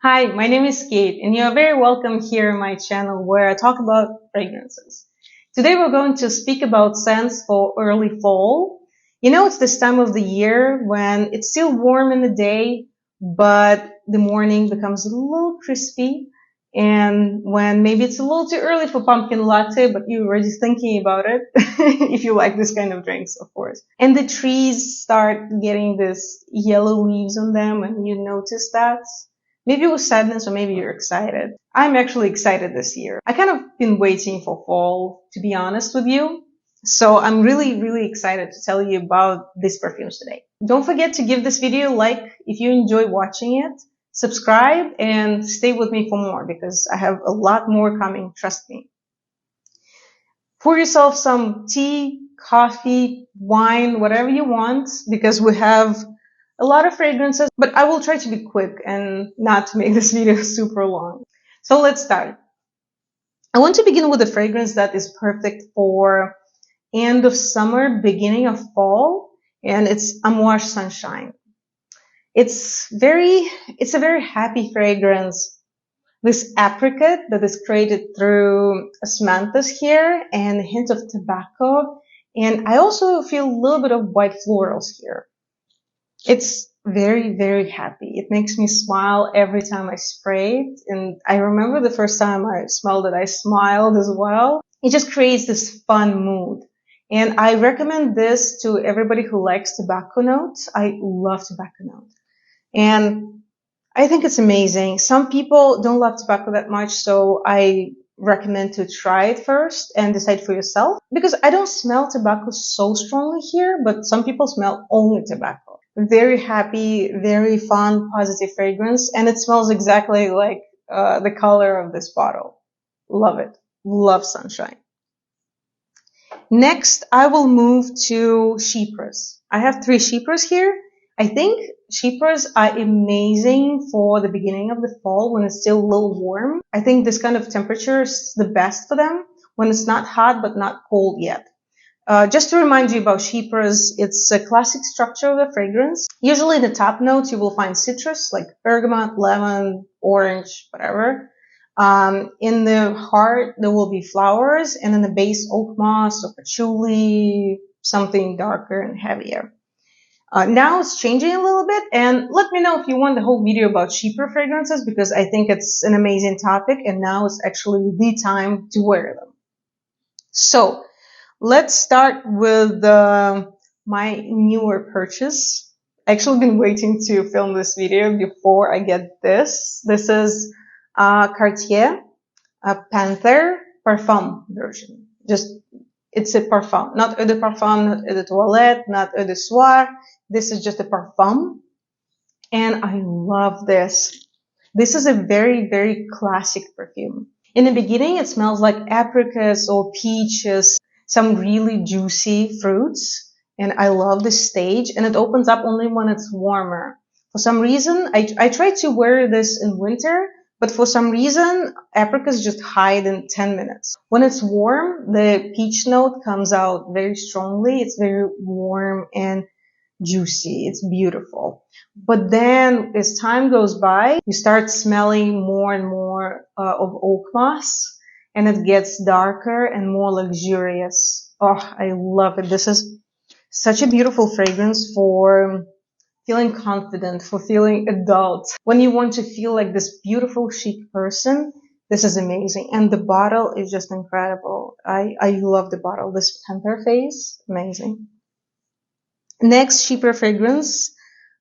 Hi, my name is Kate, and you are very welcome here on my channel where I talk about fragrances. Today we're going to speak about scents for early fall. You know, it's this time of the year when it's still warm in the day, but the morning becomes a little crispy, and when maybe it's a little too early for pumpkin latte, but you're already thinking about it, if you like this kind of drinks, of course. And the trees start getting this yellow leaves on them, and you notice that. Maybe it was sadness or maybe you're excited. I'm actually excited this year. I kind of been waiting for fall, to be honest with you. So I'm really excited to tell you about these perfumes today. Don't forget to give this video a like if you enjoy watching it. Subscribe and stay with me for more because I have a lot more coming, trust me. Pour yourself some tea, coffee, wine, whatever you want because we have a lot of fragrances, but I will try to be quick and not to make this video super long. So let's start. I want to begin with a fragrance that is perfect for end of summer, beginning of fall, and it's Amouage Sunshine. It's a very happy fragrance. This apricot that is created through osmanthus here and a hint of tobacco. And I also feel a little bit of white florals here. It's very happy. It makes me smile every time I spray it. And I remember the first time I smelled it, I smiled as well. It just creates this fun mood. And I recommend this to everybody who likes tobacco notes. I love tobacco notes. And I think it's amazing. Some people don't love tobacco that much, so I recommend to try it first and decide for yourself. Because I don't smell tobacco so strongly here, but some people smell only tobacco. Very happy, very fun, positive fragrance, and it smells exactly like the color of this bottle. Love it. Love Sunshine. Next, I will move to Chypris. I have 3 Chypris here. I think Chypris are amazing for the beginning of the fall when it's still a little warm. I think this kind of temperature is the best for them when it's not hot but not cold yet. Just to remind you about Chypris, it's a classic structure of the fragrance. Usually in the top notes you will find citrus like bergamot, lemon, orange, whatever. In the heart there will be flowers, and in the base oak moss or patchouli, something darker and heavier. Now it's changing a little bit, and let me know if you want the whole video about cheaper fragrances because I think it's an amazing topic and now is actually the time to wear them. So let's start with my newer purchase. I actually been waiting to film this video before I get this. This is Cartier, a Panthère Parfum version. It's a parfum, not eau de parfum, not eau de toilette, not eau de soir. This is just a parfum. And I love this. This is a very classic perfume. In the beginning, it smells like apricots or peaches, some really juicy fruits. And I love this stage. And it opens up only when it's warmer. For some reason, I try to wear this in winter, but for some reason, apricots just hide in 10 minutes. When it's warm, the peach note comes out very strongly. It's very warm and juicy. It's beautiful. But then as time goes by, you start smelling more and more of oak moss, and it gets darker and more luxurious. Oh, I love it. This is such a beautiful fragrance for feeling confident, for feeling adult. When you want to feel like this beautiful, chic person, this is amazing. And the bottle is just incredible. I love the bottle. This Panthère face, amazing. Next cheaper fragrance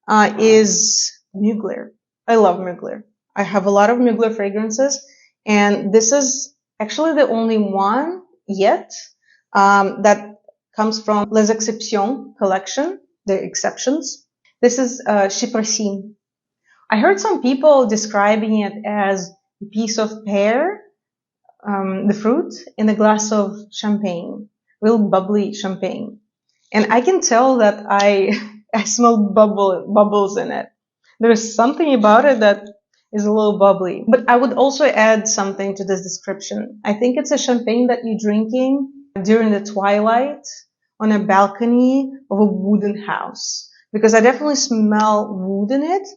is Mugler. I love Mugler. I have a lot of Mugler fragrances, and this is actually the only one yet that comes from Les Exceptions collection, the exceptions. This is Chyprissime. I heard some people describing it as a piece of pear, the fruit, in a glass of champagne, real bubbly champagne. And I can tell that I smell bubbles in it. There's something about it that is a little bubbly. But I would also add something to this description. I think it's a champagne that you're drinking during the twilight on a balcony of a wooden house. Because I definitely smell wood in it.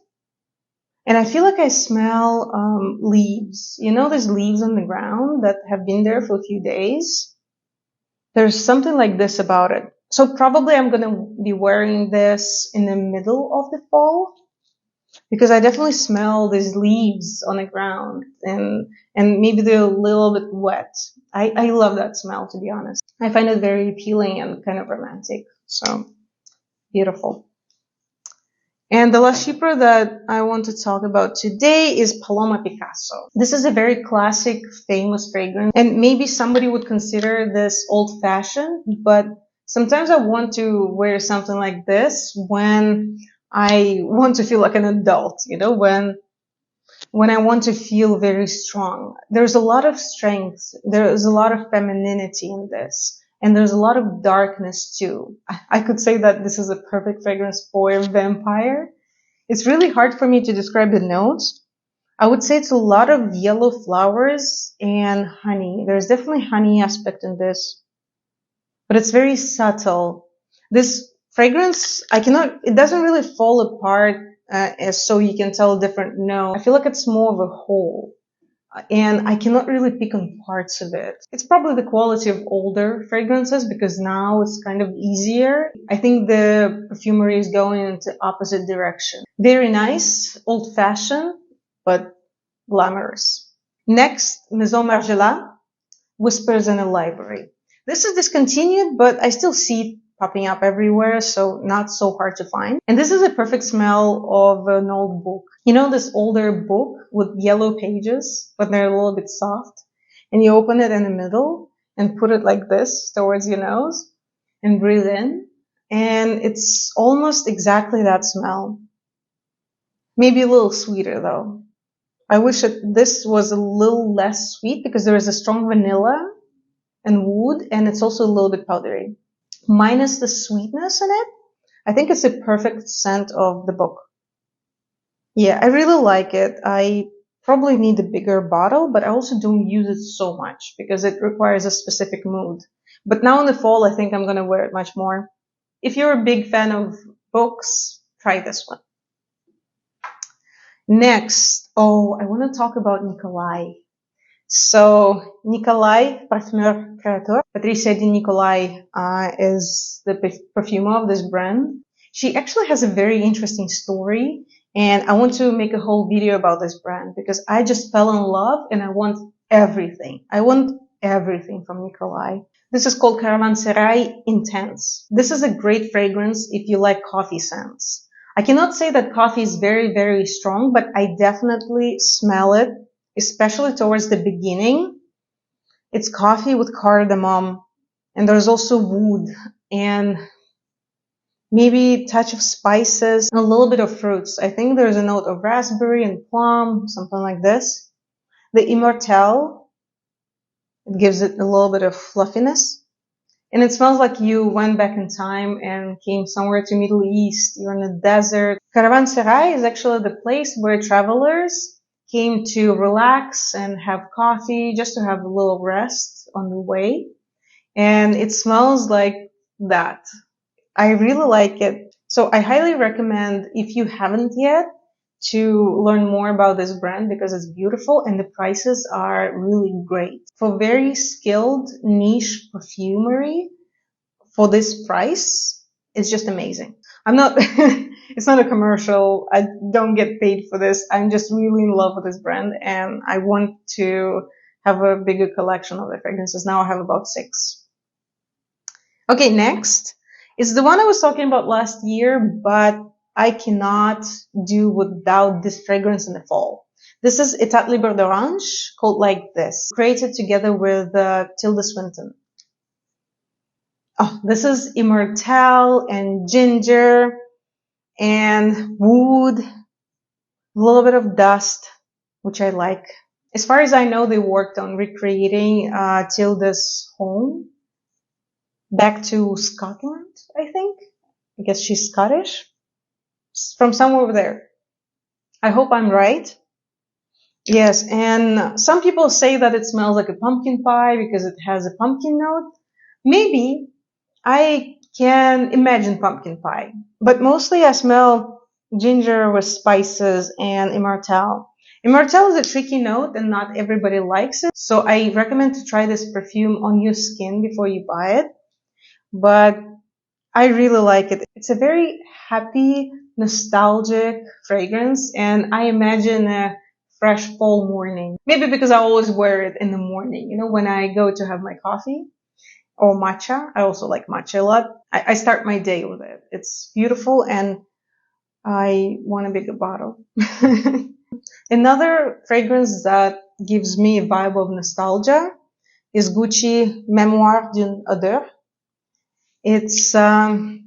And I feel like I smell leaves. You know, there's leaves on the ground that have been there for a few days. There's something like this about it. So probably I'm going to be wearing this in the middle of the fall because I definitely smell these leaves on the ground and maybe they're a little bit wet. I love that smell, to be honest. I find it very appealing and kind of romantic. So beautiful. And the last shipper that I want to talk about today is Paloma Picasso. This is a very classic, famous fragrance, and maybe somebody would consider this old-fashioned, but sometimes I want to wear something like this when I want to feel like an adult, you know, when I want to feel very strong. There's a lot of strength. There is a lot of femininity in this. And there's a lot of darkness too. I could say that this is a perfect fragrance for a vampire. It's really hard for me to describe the notes. I would say it's a lot of yellow flowers and honey. There's definitely honey aspect in this, but it's very subtle. This fragrance, it doesn't really fall apart so you can tell different notes. I feel like it's more of a whole. And I cannot really pick on parts of it. It's probably the quality of older fragrances because now it's kind of easier. I think the perfumery is going into opposite direction. Very nice, old-fashioned, but glamorous. Next, Maison Margiela, Whispers in a Library. This is discontinued, but I still see it popping up everywhere, so not so hard to find. And this is a perfect smell of an old book. You know, this older book with yellow pages, but they're a little bit soft. And you open it in the middle and put it like this towards your nose and breathe in. And it's almost exactly that smell. Maybe a little sweeter though. I wish this was a little less sweet because there is a strong vanilla and wood, and it's also a little bit powdery. Minus the sweetness in it, I think it's a perfect scent of the book. Yeah, I really like it. I probably need a bigger bottle, but I also don't use it so much because it requires a specific mood. But now in the fall, I think I'm going to wear it much more. If you're a big fan of books, try this one. Next, I want to talk about Nicolai. So Nicolai, Parfumeur, Créateur. Patricia Di Nicolai is the perfumer of this brand. She actually has a very interesting story, and I want to make a whole video about this brand because I just fell in love and I want everything. I want everything from Nicolai. This is called Caravansérail Intense. This is a great fragrance if you like coffee scents. I cannot say that coffee is very, very strong, but I definitely smell it, especially towards the beginning. It's coffee with cardamom, and there's also wood and maybe a touch of spices and a little bit of fruits. I think there's a note of raspberry and plum, something like this. The Immortelle, it gives it a little bit of fluffiness. And it smells like you went back in time and came somewhere to Middle East. You're in the desert. Caravansérail is actually the place where travelers came to relax and have coffee, just to have a little rest on the way. And it smells like that. I really like it. So I highly recommend, if you haven't yet, to learn more about this brand because it's beautiful and the prices are really great. For very skilled niche perfumery, for this price, it's just amazing. It's not a commercial. I don't get paid for this. I'm just really in love with this brand and I want to have a bigger collection of the fragrances. Now I have about 6. Okay, next is the one I was talking about last year, but I cannot do without this fragrance in the fall. This is Etat Libre d'Orange, called like this, created together with Tilda Swinton. This is Immortelle and ginger and wood, a little bit of dust, which I like. As far as I know, they worked on recreating Tilda's home back to Scotland, I think. I guess she's Scottish. From somewhere over there. I hope I'm right. Yes, and some people say that it smells like a pumpkin pie because it has a pumpkin note. Maybe I can imagine pumpkin pie, but mostly I smell ginger with spices, and immortelle. Immortelle is a tricky note and not everybody likes it. So I recommend to try this perfume on your skin before you buy it. But I really like it. It's a very happy, nostalgic fragrance, and I imagine a fresh fall morning. Maybe because I always wear it in the morning, you know, when I go to have my coffee or matcha. I also like matcha a lot. I start my day with it. It's beautiful, and I want a bigger bottle. Another fragrance that gives me a vibe of nostalgia is Gucci Memoire d'une Odeur. It's a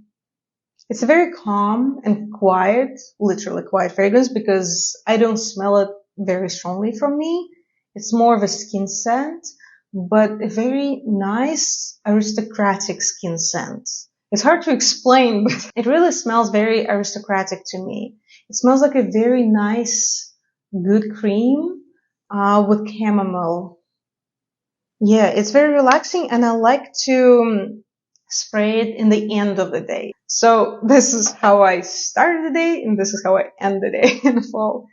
very calm and quiet, literally quiet fragrance because I don't smell it very strongly from me. It's more of a skin scent, but a very nice aristocratic skin scent. It's hard to explain, but it really smells very aristocratic to me. It smells like a very nice, good cream with chamomile. Yeah, it's very relaxing, and I like to spray it in the end of the day. So this is how I start the day, and this is how I end the day in the fall.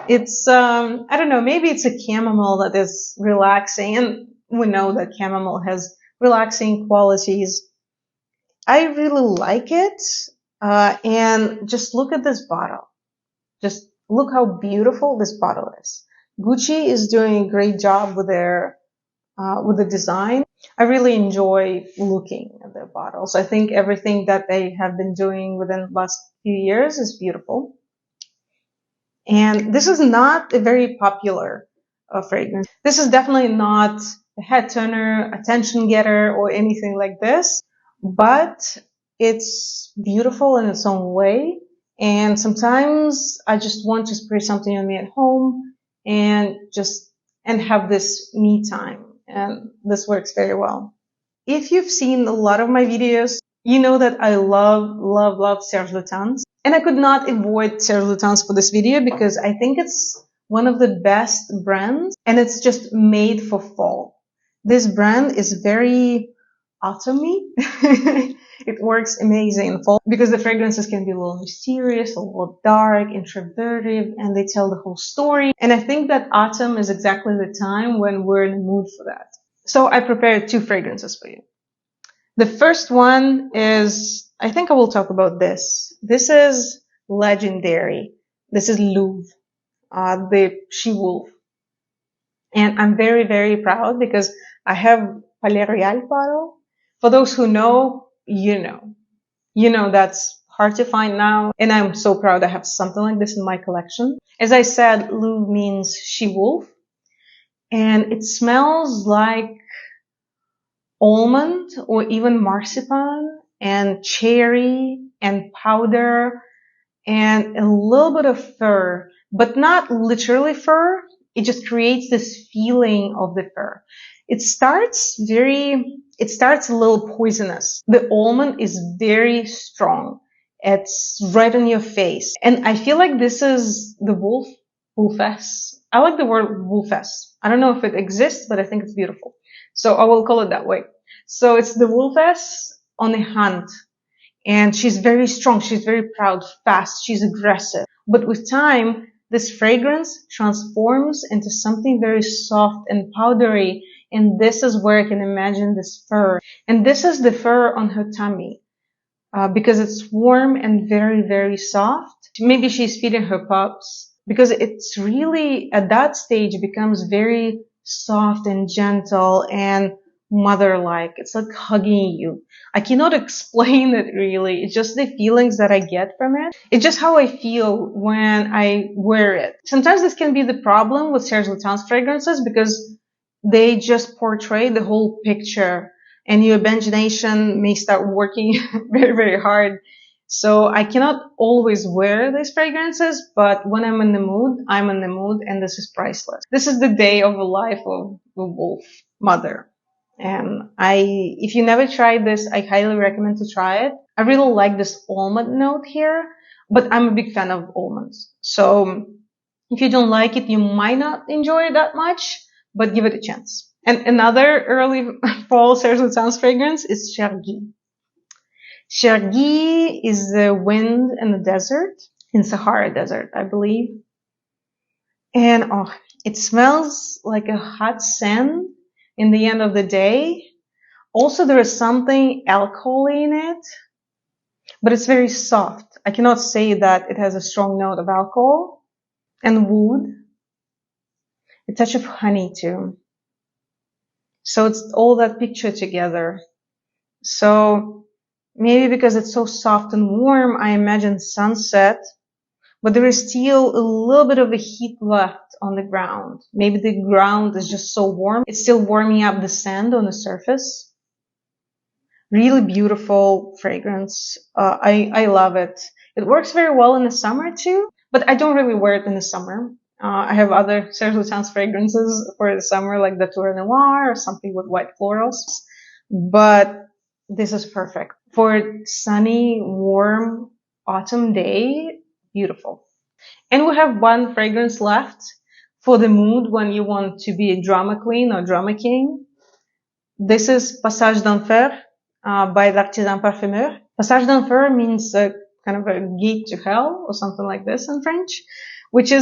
It's, I don't know, maybe it's a chamomile that is relaxing, and we know that chamomile has relaxing qualities. I really like it, and just look at this bottle. Just look how beautiful this bottle is. Gucci is doing a great job with the design. I really enjoy looking at their bottles. I think everything that they have been doing within the last few years is beautiful. And this is not a very popular fragrance. This is definitely not a head turner, attention getter, or anything like this, but it's beautiful in its own way. And sometimes I just want to spray something on me at home and have this me time. And this works very well. If you've seen a lot of my videos, you know that I love Serge Lutens. And I could not avoid Serge Lutens for this video because I think it's one of the best brands, and it's just made for fall. This brand is very autumny. It works amazing in fall because the fragrances can be a little mysterious, a little dark, introverted, and they tell the whole story. And I think that autumn is exactly the time when we're in the mood for that. So I prepared 2 fragrances for you. The first one is, I think I will talk about this. This is legendary. This is Louve, the she-wolf. And I'm very, very proud because I have Palais Royal bottle. For those who know, you know. You know that's hard to find now. And I'm so proud I have something like this in my collection. As I said, Louve means she-wolf. And it smells like almond or even marzipan and cherry and powder and a little bit of fur, but not literally fur. It just creates this feeling of the fur. It starts a little poisonous. The almond is very strong. It's right on your face. And I feel like this is the wolfess. I like the word wolfess. I don't know if it exists, but I think it's beautiful. So I will call it that way. So it's the wolfess on a hunt. And she's very strong. She's very proud, fast. She's aggressive. But with time, this fragrance transforms into something very soft and powdery. And this is where I can imagine this fur. And this is the fur on her tummy. Because it's warm and very, very soft. Maybe she's feeding her pups. Because it's really, at that stage, it becomes very soft and gentle and mother-like. It's like hugging you. I cannot explain it really. It's just the feelings that I get from it. It's just how I feel when I wear it. Sometimes this can be the problem with Serge Lutens fragrances because they just portray the whole picture and your imagination may start working very, very hard. So I cannot always wear these fragrances, but when I'm in the mood, I'm in the mood, and this is priceless. This is the day of the life of a wolf mother. And if you never tried this, I highly recommend to try it. I really like this almond note here, but I'm a big fan of almonds. So if you don't like it, you might not enjoy it that much, but give it a chance. And another early fall Serge Lutens fragrance is Chergui. Chergui is the wind in the desert. in Sahara Desert, I believe. And oh, it smells like a hot sand in the end of the day. Also, there is something alcohol-y in it, but it's very soft. I cannot say that it has a strong note of alcohol. And wood, a touch of honey too. So it's all that picture together. So maybe because it's so soft and warm, I imagine sunset, but there is still a little bit of a heat left on the ground. Maybe the ground is just so warm. It's still warming up the sand on the surface. Really beautiful fragrance. I love it. It works very well in the summer too, but I don't really wear it in the summer. I have other Serge Lutens fragrances for the summer, like the Tour Noir or something with white florals. But this is perfect for sunny, warm autumn day. Beautiful. And we have one fragrance left for the mood when you want to be a drama queen or drama king. This is Passage d'Enfer by l'artisan Parfumeur. Passage d'Enfer means kind of a gate to hell or something like this in French, which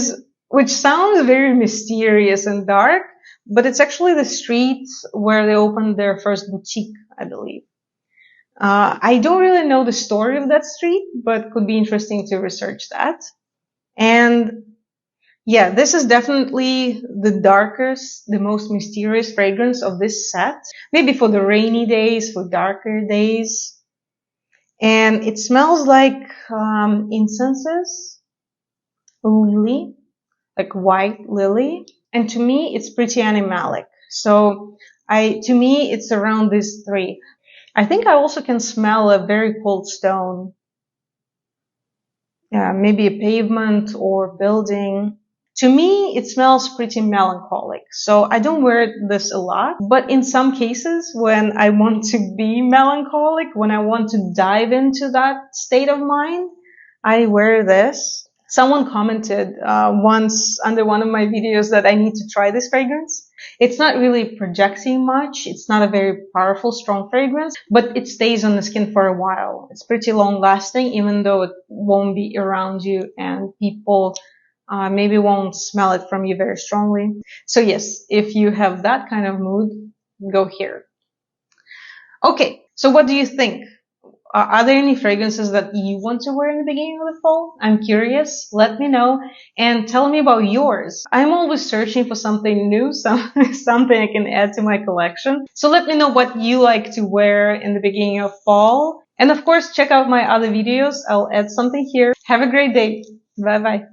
sounds very mysterious and dark, but it's actually the streets where they opened their first boutique, I believe. I don't really know the story of that street, but could be interesting to research that. And yeah, this is definitely the darkest, the most mysterious fragrance of this set. Maybe for the rainy days, for darker days. And it smells like incenses, lily, like white lily. And to me, it's pretty animalic. So to me, it's around these three. I think I also can smell a very cold stone. Yeah, maybe a pavement or building. To me, it smells pretty melancholic. So I don't wear this a lot, but in some cases when I want to be melancholic, when I want to dive into that state of mind, I wear this. Someone commented once under one of my videos that I need to try this fragrance. It's not really projecting much. It's not a very powerful, strong fragrance, but it stays on the skin for a while. It's pretty long lasting, even though it won't be around you and people maybe won't smell it from you very strongly. So yes, if you have that kind of mood, go here. Okay, so what do you think? Are there any fragrances that you want to wear in the beginning of the fall? I'm curious. Let me know and tell me about yours. I'm always searching for something new, something I can add to my collection. So let me know what you like to wear in the beginning of fall. And of course, check out my other videos. I'll add something here. Have a great day. Bye bye.